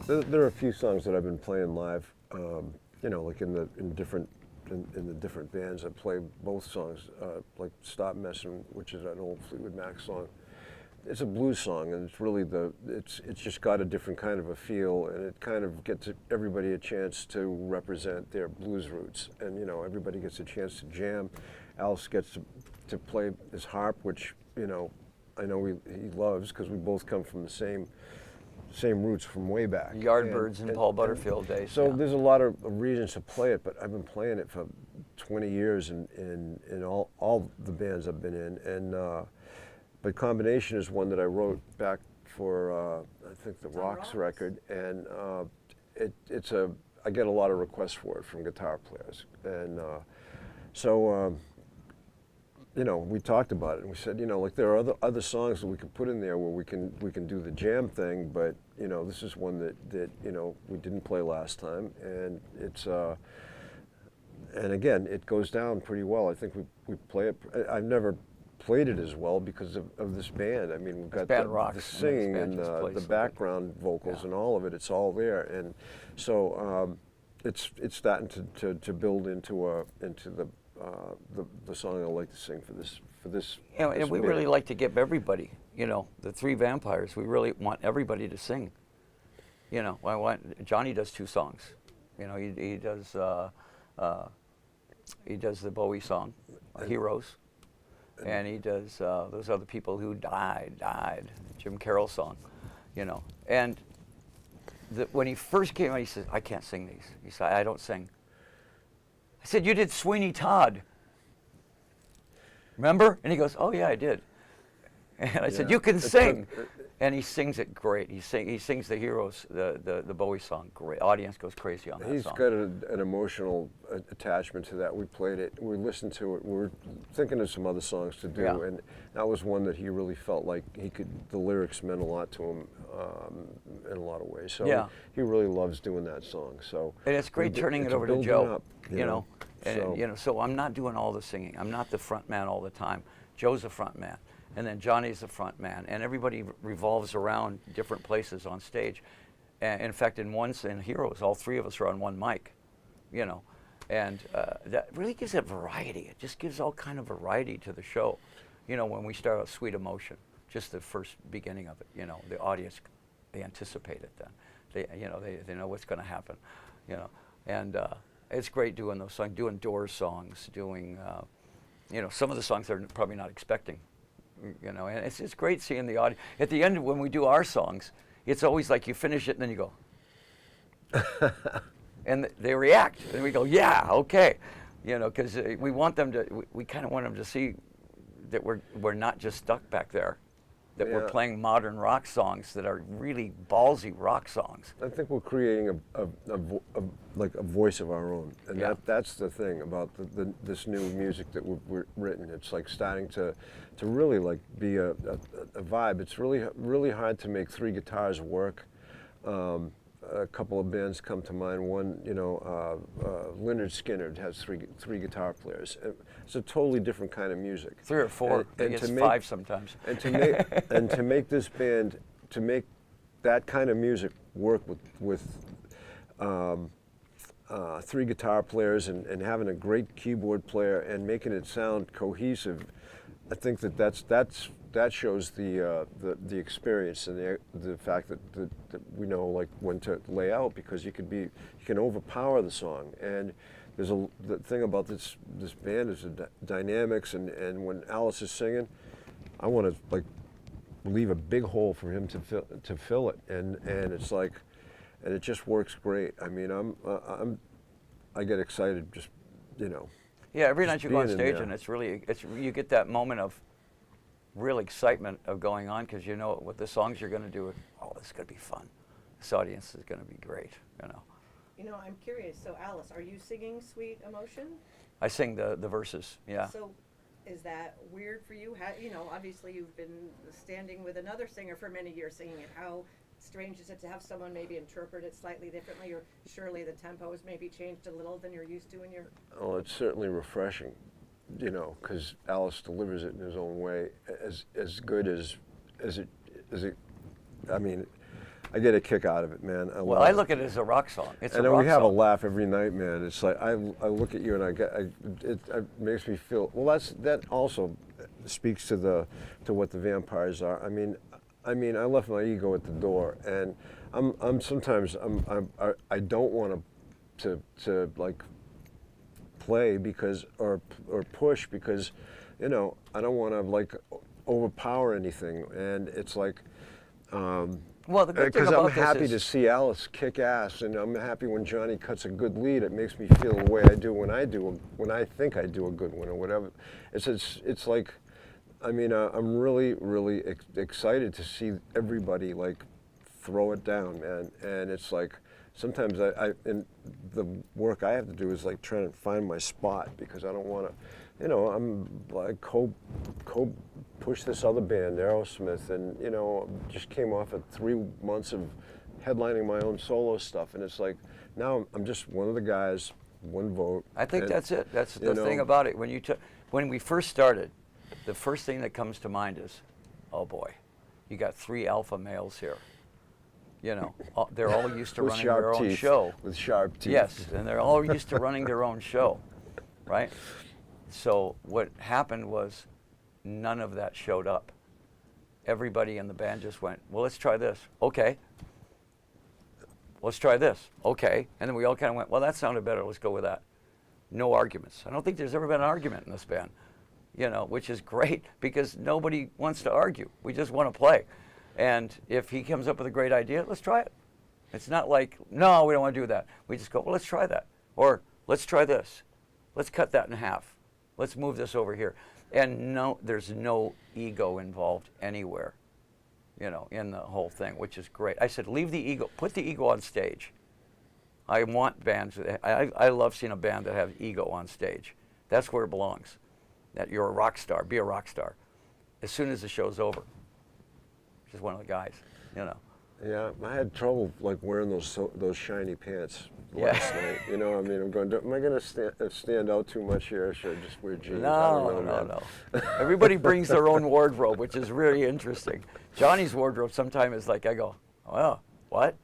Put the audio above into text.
There are a few songs that I've been playing live, you know, like in the different bands. I play both songs, like "Stop Messin'," which is an old Fleetwood Mac song. It's a blues song, and it's really it's just got a different kind of a feel, and it kind of gets everybody a chance to represent their blues roots, and you know, everybody gets a chance to jam. Alice gets to play his harp, which you know, I know he loves because we both come from the same roots from way back. Yardbirds and Paul Butterfield days. So yeah. there's a lot of reasons to play it, but I've been playing it for 20 years in all the bands I've been in, and but Combination is one that I wrote back for I think the Rocks record, and I get a lot of requests for it from guitar players, and so. You know, we talked about it, and we said, you know, like there are other songs that we could put in there where we can do the jam thing, but you know, this is one that you know we didn't play last time, and it's and again, it goes down pretty well. I think we play it. I've never played it as well because of this band. I mean, we've got the singing and the background vocals and all of it. It's all there, and so it's starting to build into the song I like to sing for this. You know, and we really like to give everybody, you know, the three vampires. We really want everybody to sing. You know, Johnny does 2 songs. You know, he does the Bowie song, Heroes, and he does those other people who died, Jim Carroll song. You know, and when he first came out, he said, "I can't sing these." He said, "I don't sing." I said, "You did Sweeney Todd. Remember?" And he goes, "Oh yeah, I did." And I said, "You can sing." And he sings it great. He sings the Heroes, the Bowie song great. Audience goes crazy on that song. He's got an emotional attachment to that. We played it. We listened to it. We were thinking of some other songs to do, and that was one that he really felt like the lyrics meant a lot to him in a lot of ways. So he really loves doing that song. So and it's great turning it over to Joe. Up, you know, and so. you know, so I'm not doing all the singing. I'm not the front man all the time. Joe's the front man. And then Johnny's the front man, and everybody revolves around different places on stage. In fact, in Heroes, all 3 of us are on one mic, you know, and that really gives it variety. It just gives all kind of variety to the show. You know, when we start out Sweet Emotion, just the first beginning of it, you know, the audience, they anticipate it then. They know what's going to happen, you know, and it's great doing those songs, doing Doors songs, doing, you know, some of the songs they're probably not expecting. You know, and it's great seeing the audience. At the end, when we do our songs, it's always like you finish it and then you go, and they react, and we go, yeah, okay, you know, because we want them to. We kind of want them to see that we're not just stuck back there, that we're playing modern rock songs that are really ballsy rock songs. I think we're creating like a voice of our own, and that's the thing about this new music that we've written. It's like starting to really like be a vibe. It's really hard to make 3 guitars work. A couple of bands come to mind. One, you know, Lynyrd Skynyrd has three guitar players. It's a totally different kind of music. 3 or 4, and it's 5 sometimes. And to make this band, to make that kind of music work with 3 guitar players and having a great keyboard player and making it sound cohesive, I think that shows the experience and the fact that we know like when to lay out, because you can overpower the song. And there's the thing about this band is the dynamics, and when Alice is singing, I want to like leave a big hole for him to fill it, and it's like, and it just works great. I mean, I get excited just, you know. Yeah, every night you go on stage, and you get that moment of real excitement of going on, because you know what the songs you're going to do. Oh, this is going to be fun. This audience is going to be great. You know. You know, I'm curious. So, Alice, are you singing Sweet Emotion? I sing the verses. Yeah. So, is that weird for you? You know, obviously you've been standing with another singer for many years singing it. How strange is it to have someone maybe interpret it slightly differently, or surely the tempo has maybe changed a little than you're used to in your... Oh, it's certainly refreshing, you know, because Alice delivers it in his own way, as good as it. I mean, I get a kick out of it, man. Well, love I it. look at it as a rock song. It's And a then rock we have a song. laugh every night, man. It's like I look at you and it makes me feel. Well, that also speaks to what the vampires are. I mean, I left my ego at the door, and I'm sometimes I don't want to like play because or push because, you know, I don't want to like overpower anything, and it's like. Well, the good thing Because about I'm happy this to is, see Alice kick ass, and I'm happy when Johnny cuts a good lead. It makes me feel the way I do when I think I do a good one or whatever. It's like, I mean, I'm really excited to see everybody like throw it down, man. And it's like sometimes and the work I have to do is like trying to find my spot because I don't want to, you know, I'm like push this other band, Aerosmith, and you know, just came off of 3 months of headlining my own solo stuff, and it's like now I'm just one of the guys, one vote. I think and, that's it. That's you the thing know, about it. When we first started, the first thing that comes to mind is, oh boy, you got 3 alpha males here. You know, they're all used to with running sharp their own teeth, show. with sharp teeth. Yes, and they're all used to running their own show, right? So what happened was none of that showed up. Everybody in the band just went, well, let's try this. Okay. Let's try this. Okay. And then we all kind of went, well, that sounded better. Let's go with that. No arguments. I don't think there's ever been an argument in this band, you know, which is great because nobody wants to argue. We just want to play. And if he comes up with a great idea, let's try it. It's not like, no, we don't want to do that. We just go, well, let's try that. Or let's try this. Let's cut that in half. Let's move this over here. And no, there's no ego involved anywhere, you know, in the whole thing, which is great. I said, leave the ego, put the ego on stage. I want bands, I love seeing a band that has ego on stage. That's where it belongs. That you're a rock star, be a rock star. As soon as the show's over. Just one of the guys, you know. Yeah, I had trouble like wearing those shiny pants Yeah. last night. You know, I mean, I'm going, am I going to stand out too much here? Or should I just wear jeans? I No, don't know, man. no. Everybody brings their own wardrobe, which is really interesting. Johnny's wardrobe sometimes is like, I go, well, what?